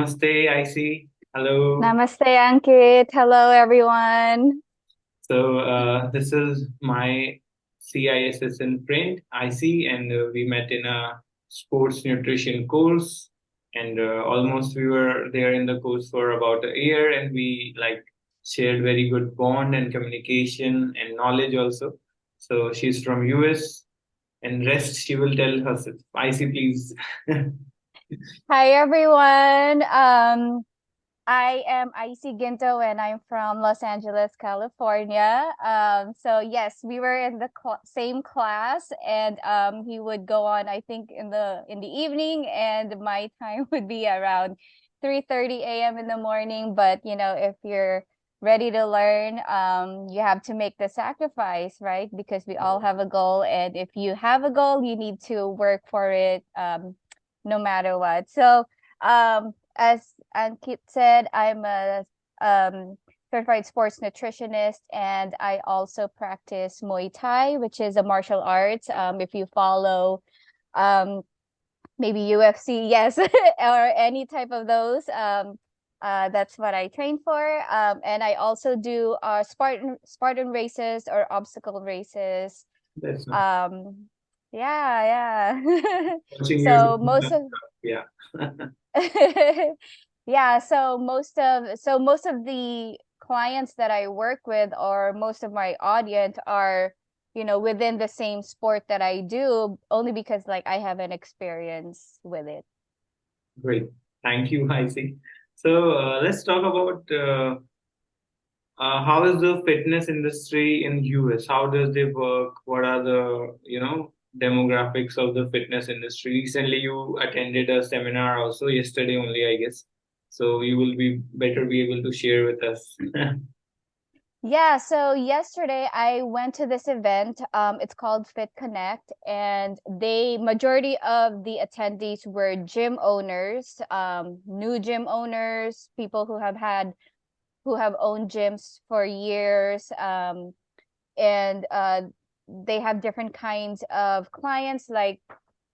Namaste, IC. Hello. Namaste, Ankit. Hello, everyone. This is my CISS in print, IC, and we met in a sports nutrition course. And almost we were there in the course for about a year, and we like shared very good bond and communication and knowledge also. So she's from US, and rest she will tell herself. IC, please. Hi, everyone. I am Icy Ginto and I'm from Los Angeles, California. So yes, we were in the same class and he would go on, I think, in the evening, and my time would be around 3:30 a.m. in the morning. But if you're ready to learn, you have to make the sacrifice, right? Because we all have a goal, and if you have a goal, you need to work for it, no matter what. So as Ankit said, I'm a certified sports nutritionist, and I also practice Muay Thai, which is a martial arts. If you follow um, maybe UFC, yes, or any type of those, that's what I train for. And I also do Spartan races or obstacle races. That's not Um, yeah, yeah. watching you. So most of Yeah. Yeah, so most of the clients that I work with, or most of my audience, are, within the same sport that I do, only because like I have an experience with it. Great. Thank you, Heisi. Let's talk about how is the fitness industry in US? How does they work? What are the, demographics of the fitness industry? Recently, you attended a seminar also yesterday only, I guess. So you will be better be able to share with us. Yeah, so yesterday I went to this event. It's called Fit Connect, and they majority of the attendees were gym owners, new gym owners, people who have owned gyms for years, and they have different kinds of clients, like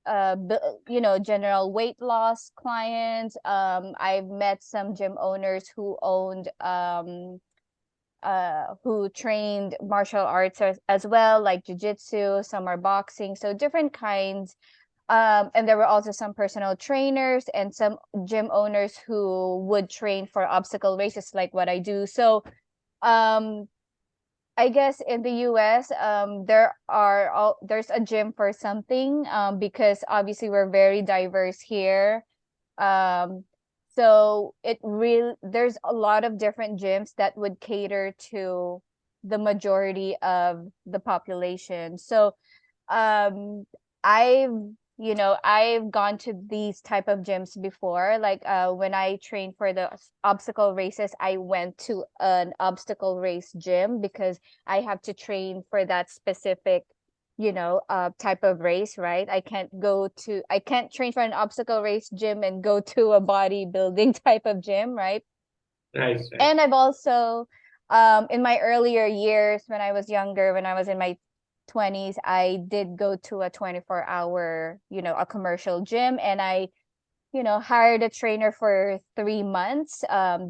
general weight loss clients. I've met some gym owners who trained martial arts as well, like jujitsu. Some are boxing, so different kinds. And there were also some personal trainers and some gym owners who would train for obstacle races, like what I do. So um I guess in the US, there's a gym for something, because obviously we're very diverse here. Um, so there's a lot of different gyms that would cater to the majority of the population. So um I've I've gone to these type of gyms before, like when I trained for the obstacle races, I went to an obstacle race gym because I have to train for that specific type of race, right? I can't train for an obstacle race gym and go to a bodybuilding type of gym, right? Right, right. And I've also, in my earlier years, when I was younger, when I was in my 20s, I did go to a 24-hour, a commercial gym, and I, hired a trainer for 3 months,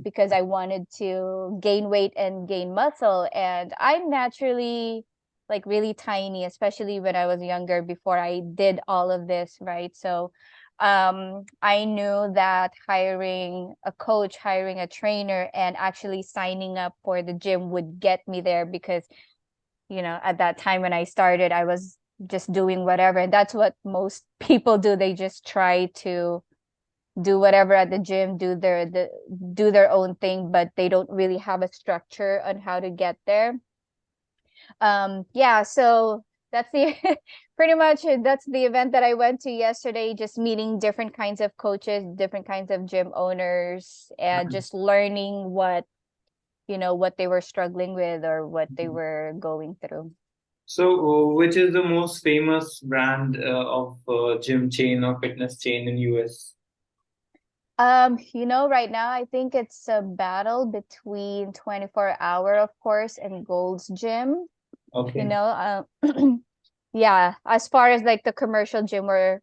because I wanted to gain weight and gain muscle. And I'm naturally like really tiny, especially when I was younger before I did all of this, right? So I knew that hiring a coach, hiring a trainer, and actually signing up for the gym would get me there, because at that time when I started, I was just doing whatever, and that's what most people do. They just try to do whatever at the gym, do their own thing, but they don't really have a structure on how to get there. Yeah, so that's the pretty much that's the event that I went to yesterday, just meeting different kinds of coaches, different kinds of gym owners, and just learning what they were struggling with or what they were going through. Which is the most famous brand of gym chain or fitness chain in US? Right now I think it's a battle between 24 Hour, of course, and Gold's Gym. You Okay. know, yeah, as far as like the commercial gym where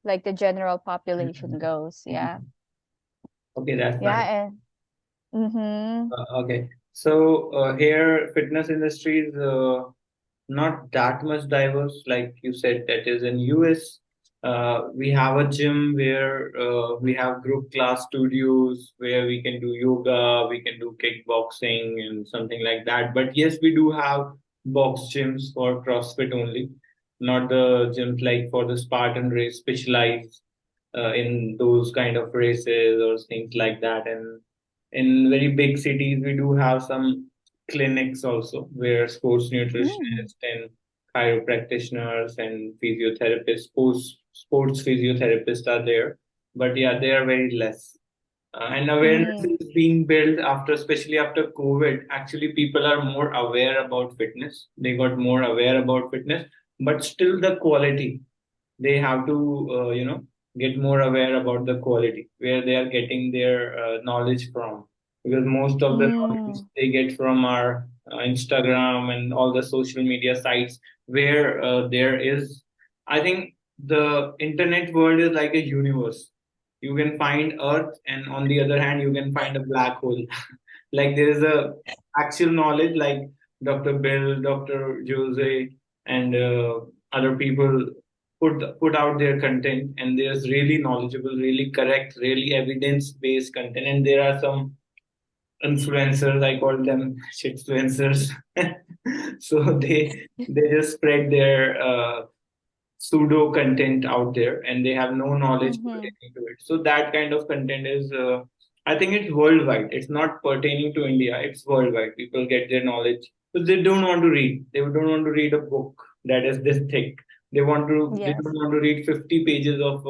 like the general population goes, yeah. Okay, that's nice. Yeah, and mm-hmm. Okay. So here, fitness industry is not that much diverse, like you said, that is in US. We have a gym where we have group class studios where we can do yoga, we can do kickboxing and something like that. But yes, we do have box gyms for CrossFit only, not the gyms like for the Spartan race specialized in those kind of races or things like that. And in very big cities, we do have some clinics also where sports Mm, nutritionists and chiropractors and physiotherapists, sports physiotherapists are there. But yeah, they are very less. And awareness mm, is being built after, especially after COVID. Actually, people are more aware about fitness. They got more aware about fitness, but still the quality they have to get more aware about the quality where they are getting their knowledge from, because most of the knowledge mm, they get from our Instagram and all the social media sites where there is, I think the internet world is like a universe. You can find earth and on the other hand you can find a black hole. Like there is a actual knowledge like Dr. Bill, Dr. Jose, and other people put out their content, and there's really knowledgeable, really correct, really evidence based content, and there are some influencers, I call them shitfluencers. So they just spread their pseudo content out there and they have no knowledge mm-hmm. pertaining to it. So that kind of content is, I think it's worldwide. It's not pertaining to India. It's worldwide. People get their knowledge, but they don't want to read. They don't want to read a book that is this thick. They Yes. don't want to read 50 pages of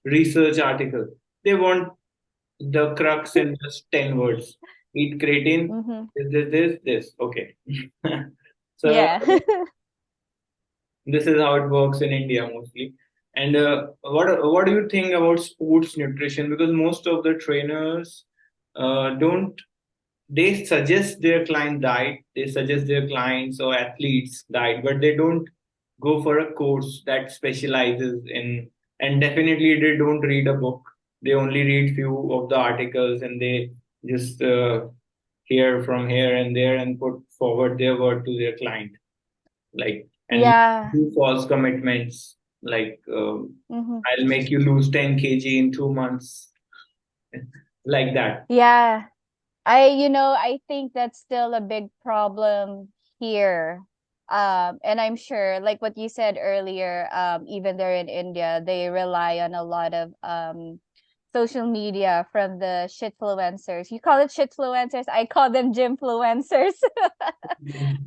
research article. They want the crux in just 10 words. Eat creatine, Mm-hmm. this. Okay. So Yeah. this is how it works in India mostly. And what do you think about sports nutrition? Because most of the trainers don't, they suggest their client diet, they suggest their clients or athletes diet, but they don't go for a course that specializes in. And definitely they don't read a book. They only read few of the articles and they just hear from here and there and put forward their word to their client, like, and Yeah. do false commitments like Mm-hmm. I'll make you lose 10 kg in 2 months, like that. Yeah. I think that's still a big problem here. And I'm sure, like what you said earlier, even there in India, they rely on a lot of social media from the shitfluencers. You call it shitfluencers, I call them gymfluencers.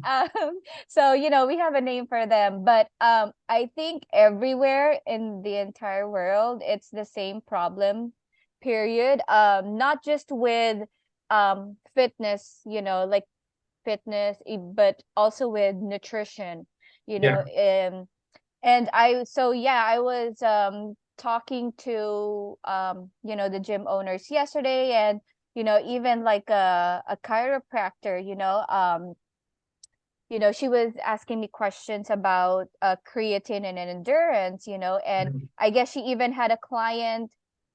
um, so we have a name for them, but I think everywhere in the entire world, it's the same problem. Period. Not just with fitness, like fitness, but also with nutrition, you know. Yeah. And I was talking to the gym owners yesterday, and even like a chiropractor, she was asking me questions about creatine and endurance, and I guess she even had a client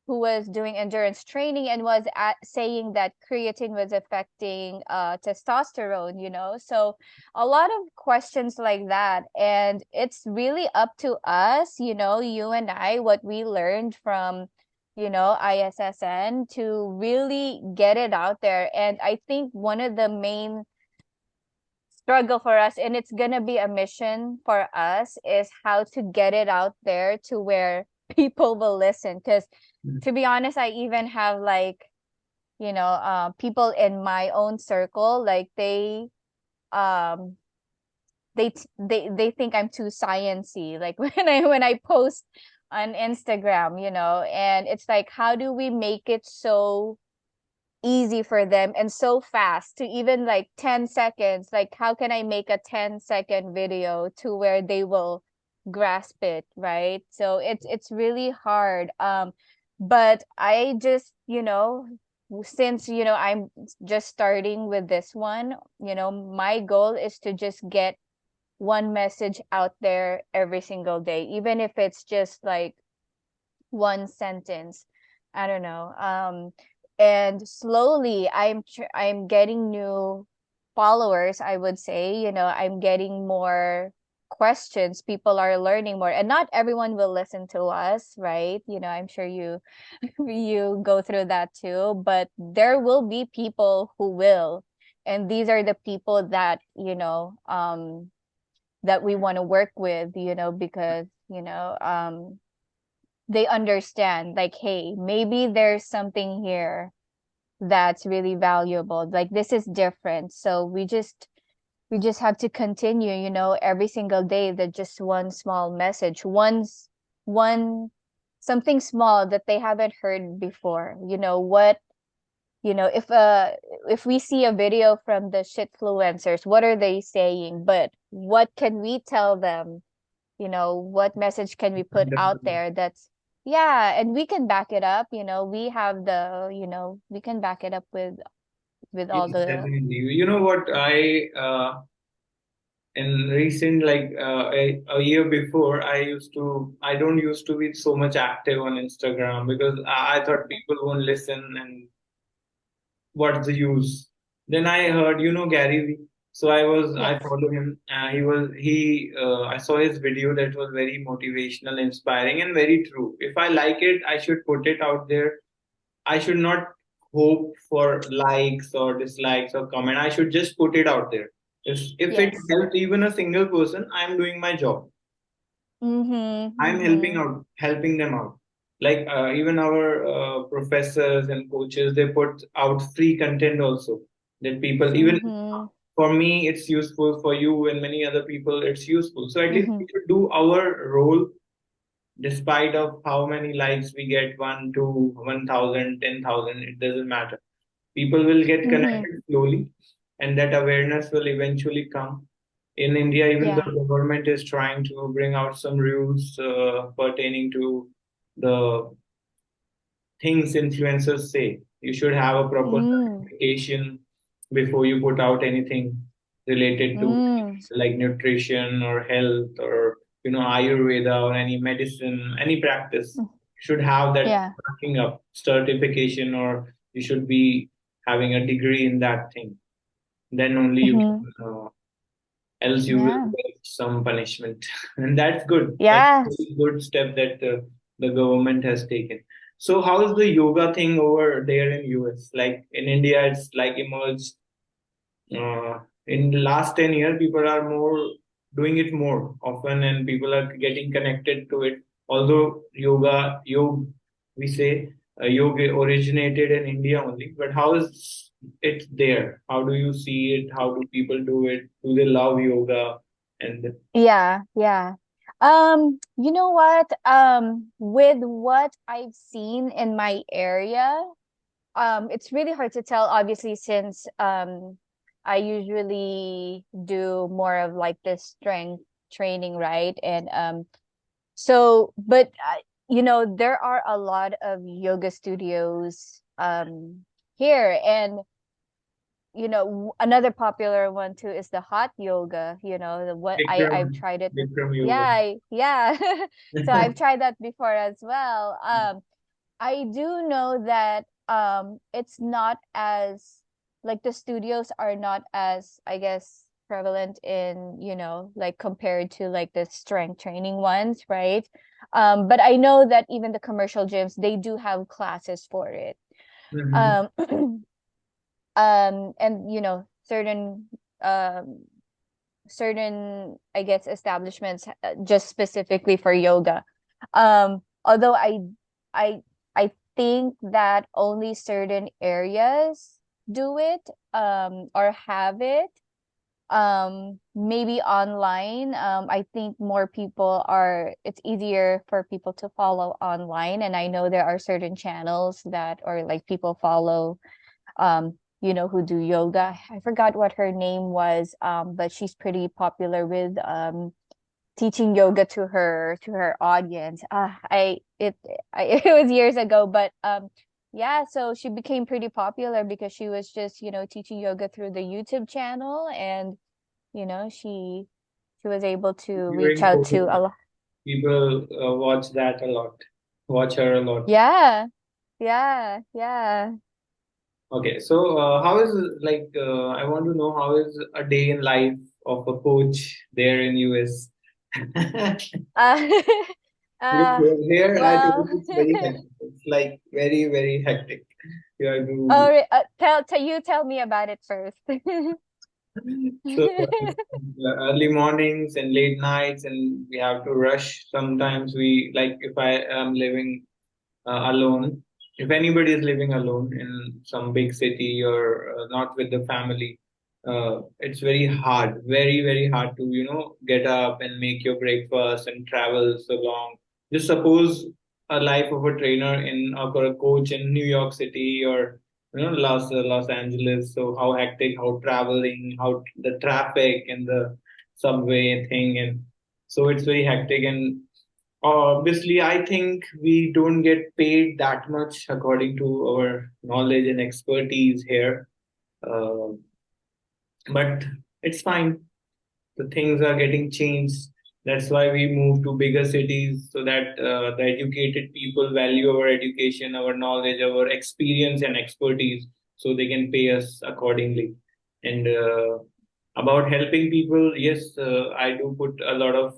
who was doing endurance training and was saying that creatine was affecting testosterone, So a lot of questions like that. And it's really up to us, you and I, what we learned from, ISSN to really get it out there. And I think one of the main struggle for us, and it's gonna be a mission for us, is how to get it out there to where people will listen. Because to be honest, I even have like people in my own circle, like um they think I'm too sciency, like when I post on Instagram, and it's like, how do we make it so easy for them and so fast to even like 10 seconds? Like, how can I make a 10-second video to where they will grasp it, right? So it's really hard. But I just, since I'm just starting with this one, my goal is to just get one message out there every single day, even if it's just like one sentence. I don't know. and slowly I'm getting new followers, I would say. I'm getting more questions. People are learning more, and not everyone will listen to us, right? I'm sure you you go through that too, but there will be people who will. And these are the people that, that we want to work with, because, they understand, like, hey, maybe there's something here that's really valuable. Like, this is different. So we just have to continue, every single day, that just one small message, one something small that they haven't heard before. If we see a video from the shitfluencers, what are they saying? But what can we tell them? What message can we put out Definitely. there that's, yeah, and we can back it up. We can back it up with all Yes, the. definitely. You know what? In recent, like a year before, I don't used to be so much active on Instagram because I thought people won't listen and what's the use? Then I heard, Gary Vee. So I Yes. follow him. I saw his video that was very motivational, inspiring, and very true. If I like it, I should put it out there. I should not hope for likes or dislikes or comment. I should just put it out there. If it Yes. helps even a single person, I'm doing my job. Mm-hmm. I'm Mm-hmm. helping them out. Like even our professors and coaches, they put out free content also that people, even Mm-hmm. for me, it's useful. For you and many other people, it's useful. So at least Mm-hmm. we should do our role, despite of how many likes we get, 1, 2, 1,000, 10,000. It doesn't matter. People will get Mm-hmm. connected slowly, and that awareness will eventually come. In India, even the Yeah. government is trying to bring out some rules pertaining to the things influencers say. You should have a proper Mm. certification before you put out anything related to Mm. like nutrition or health or Ayurveda or any medicine, any practice. Mm. You should have that Yeah. backing up certification, or you should be having a degree in that thing. Then only you Mm-hmm. can, else you will Yeah. get some punishment. And that's good. That's Yeah. a really good step that the government has taken. So how is the yoga thing over there in US? Like in India, it's like emerged in the last 10 years. People are more doing it more often, and people are getting connected to it. Although we say yoga originated in India only, but how is it there? How do you see it? How do people do it? Do they love yoga? And Yeah. Yeah. You know what? With what I've seen in my area, it's really hard to tell, obviously, since I usually do more of like this strength training, right? And but there are a lot of yoga studios here, and another popular one too is the hot yoga. What I've Bikram, tried it before. Bikram yoga. Yeah, yeah. So I've tried that before as well. I do know that it's not as, like, the studios are not as, I guess, prevalent in, like, compared to like the strength training ones, right? But I know that even the commercial gyms, they do have classes for it. Mhm. Um and um certain, I guess, establishments, just specifically for yoga. Although I I think that only certain areas do it, or have it. Maybe online. I think more people are, it's easier for people to follow online, and I know there are certain channels that, or like, people follow, who do yoga. I forgot what her name was, but she's pretty popular with teaching yoga to her audience. It was years ago, but yeah, so she became pretty popular because she was just, teaching yoga through the YouTube channel, and she was able to reach During out to a COVID, lot. people watch that a lot, watch her a lot. Yeah, yeah, yeah. Okay, so how is I want to know how is a day in life of a coach there in US? Uh, Because uh, here I think well, it's very hectic. It's like very, very hectic. You have oh, to tell me about it first. so early mornings and late nights, and we have to rush. Sometimes we like if I am living alone, if anybody is living alone in some big city or not with the family, it's very hard, very, very hard to, get up and make your breakfast and travel so long. Just suppose a life of a trainer or a coach in New York City or Los Angeles. So how hectic, how traveling, how the traffic and the subway thing, and so it's very hectic. And obviously, I think we don't get paid that much according to our knowledge and expertise here. Uh, but it's fine. The things are getting changed. That's why we move to bigger cities so that the educated people value our education, our knowledge, our experience and expertise, so they can pay us accordingly. And about helping people, yes, I do put a lot of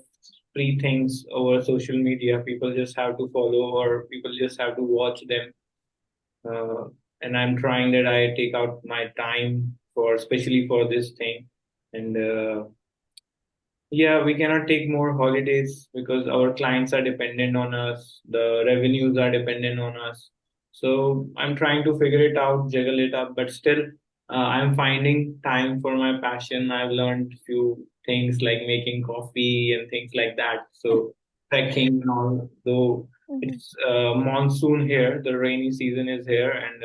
free things over social media. People just have to follow, or people just have to watch them. Uh, and I'm trying that I take out my time for, especially for this thing. And yeah, we cannot take more holidays because our clients are dependent on us, the revenues are dependent on us. So I'm trying to figure it out, juggle it up, but still, I'm finding time for my passion. I've learned few things like making coffee and things like that. So trekking and all, though Mhm. it's monsoon here, the rainy season is here, and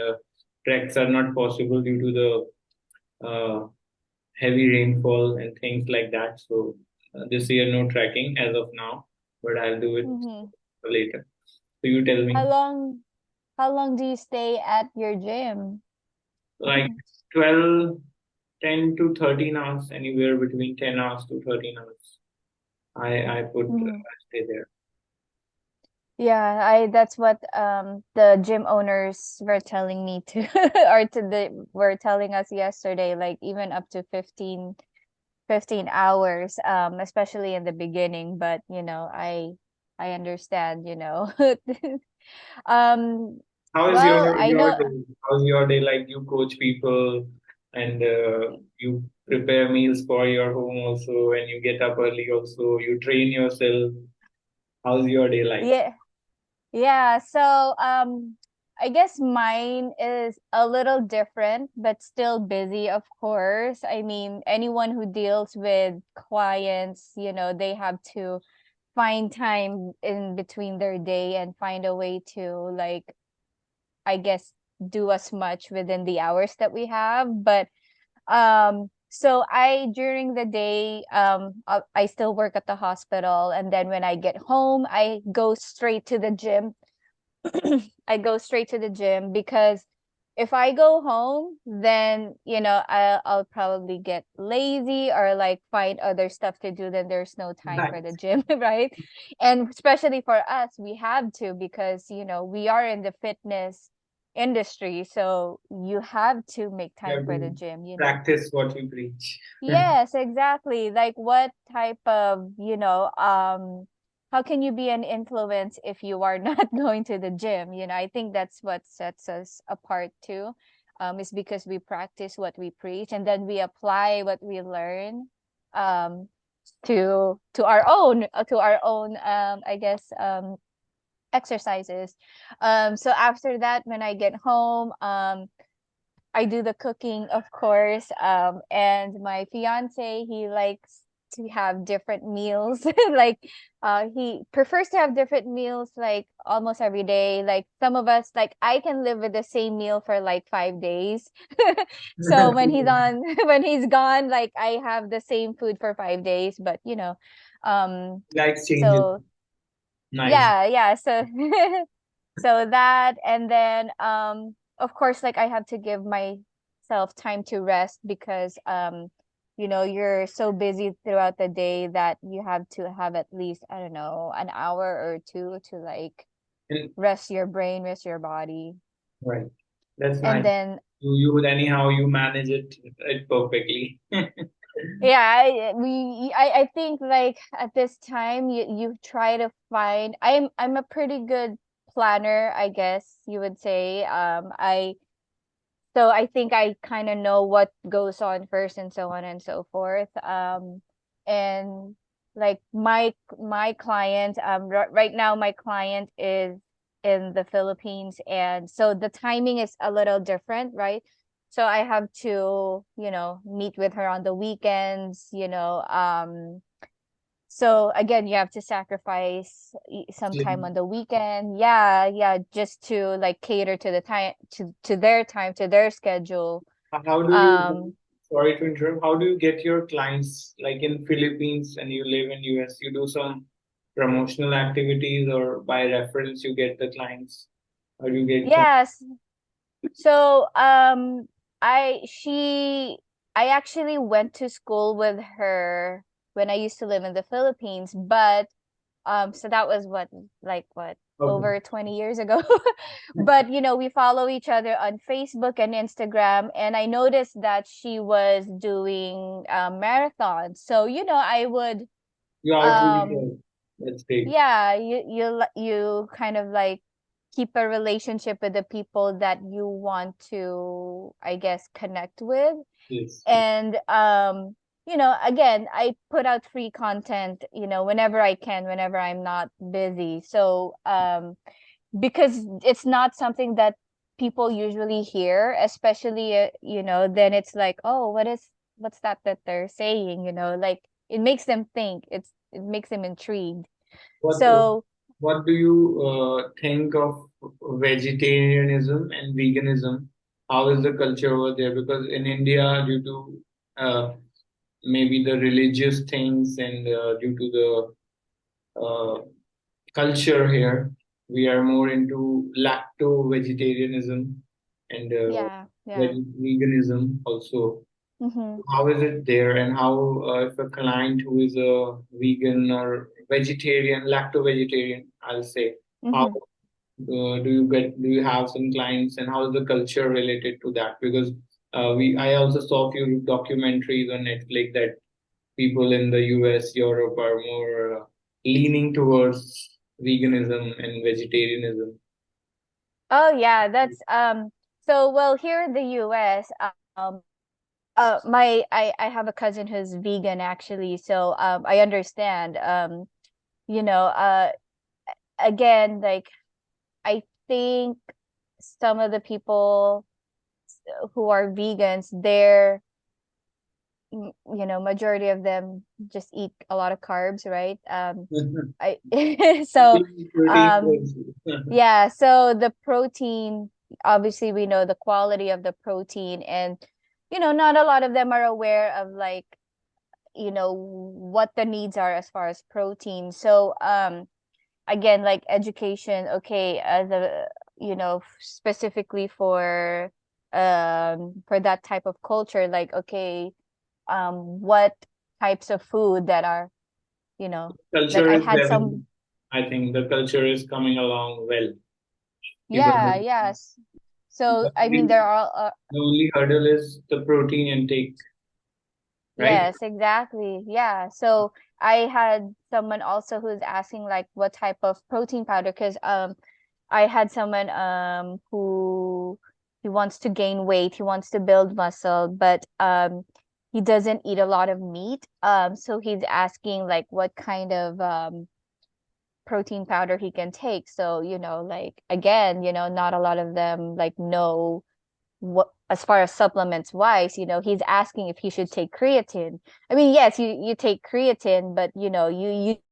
treks are not possible due to the heavy rainfall and things like that. So this year, no trekking as of now, but I'll do it Mhm. later. So you tell How me, long how long do you stay at your gym? like 12, 10 to 13 hours, anywhere between 10 hours to 13 hours. Mhm. I stay there. Yeah, I that's what the gym owners were telling me to or to the were telling us yesterday, like even up to 15 hours, especially in the beginning, but I understand, Um, How is well, I your know. day? How's your day? Like you coach people and you prepare meals for your home also, and you get up early also. You train yourself. How's your day like? Yeah, yeah. So, I guess mine is a little different, but still busy, of course. I mean, anyone who deals with clients, they have to find time in between their day and find a way to, like, I guess, do as much within the hours that we have. But so I during the day, I still work at the hospital, and then when I get home, I go straight to the gym. I go straight to the gym because if I go home, then I'll probably get lazy or like find other stuff to do. Then there's no time for the Nice. gym, right? And especially for us, we have to because we are in the fitness industry, so you have to make You time have for the to gym. practice what you preach. Yes, exactly. Like what type of, how can you be an influence if you are not going to the gym? I think that's what sets us apart too. Is because we practice what we preach and then we apply what we learn um to our own I guess exercises. So after that when I get home, I do the cooking, of course. And my fiance, he likes to have different meals. Like, he prefers to have different meals like almost every day. Like some of us, like I can live with the same meal for like 5 days. So when he's on, when he's gone, like I have the same food for 5 days. But um, Likes changes. so Nice. yeah, yeah. So so that and then of course like I have to give myself time to rest because you're so busy throughout the day that you have to have at least, I don't know, an hour or two to like And, rest your brain, rest your body. right. That's And nice. then You anyhow you manage it perfectly. yeah, I think like at this time you try to find, I'm a pretty good planner, I guess you would say. So I think I kind of know what goes on first and so on and so forth. And like my client, right now my client is in the Philippines, and so the timing is a little different, right? So I have to, meet with her on the weekends, so again, you have to sacrifice some time on the weekend. Yeah, yeah, just to like cater to the time, to their time, to their schedule. How do you, Um, sorry to interrupt, how do you get your clients like in Philippines and you live in US? You do some promotional activities or by reference you get the clients or you get some, yes. So I she I actually went to school with her when I used to live in the Philippines, but so that was what, okay. over 20 years ago. But we follow each other on Facebook and Instagram, and I noticed that she was doing marathons. So, I would You outreach um her. That's great. yeah, you kind of like keep a relationship with the people that you want to, I guess, connect with. Yes. And again, I put out free content, whenever I can, whenever I'm not busy. So because it's not something that people usually hear, especially then it's like, oh, what's that they're saying, like it makes them think, it makes them intrigued. What So what do you think of vegetarianism and veganism? How is the culture over there? Because in India, due to maybe the religious things and due to the culture here, we are more into lacto vegetarianism and yeah, yeah. veganism also. Mm-hmm. How is it there, and how if a client who is a vegan or vegetarian, lacto vegetarian, I'll say, how Mm-hmm. do you have some clients, and how is the culture related to that? Because I also saw a few documentaries on Netflix that people in the US, Europe are more leaning towards veganism and vegetarianism. Oh yeah, that's so well here in the US. um I have a cousin who's vegan actually, so I understand. You know, again, like I think some of the people who are vegans, majority of them just eat a lot of carbs, right? I so Protein um yeah, so the protein, obviously we know the quality of the protein, and not a lot of them are aware of like what the needs are as far as protein. So again, like education, okay, as a specifically for that type of culture, like okay, what types of food that are like culture I is had very, some. I think the culture is coming along well. People, Yeah, yes. So the I mean there only, are the only hurdle is the protein intake, right? yes, exactly. Yeah. So I had someone also who's asking like what type of protein powder, because I had someone who he wants to gain weight, he wants to build muscle, but he doesn't eat a lot of meat. So he's asking like what kind of protein powder he can take. So, like again, not a lot of them like know what, as far as supplements wise, he's asking if he should take creatine. I mean, yes, you take creatine, but you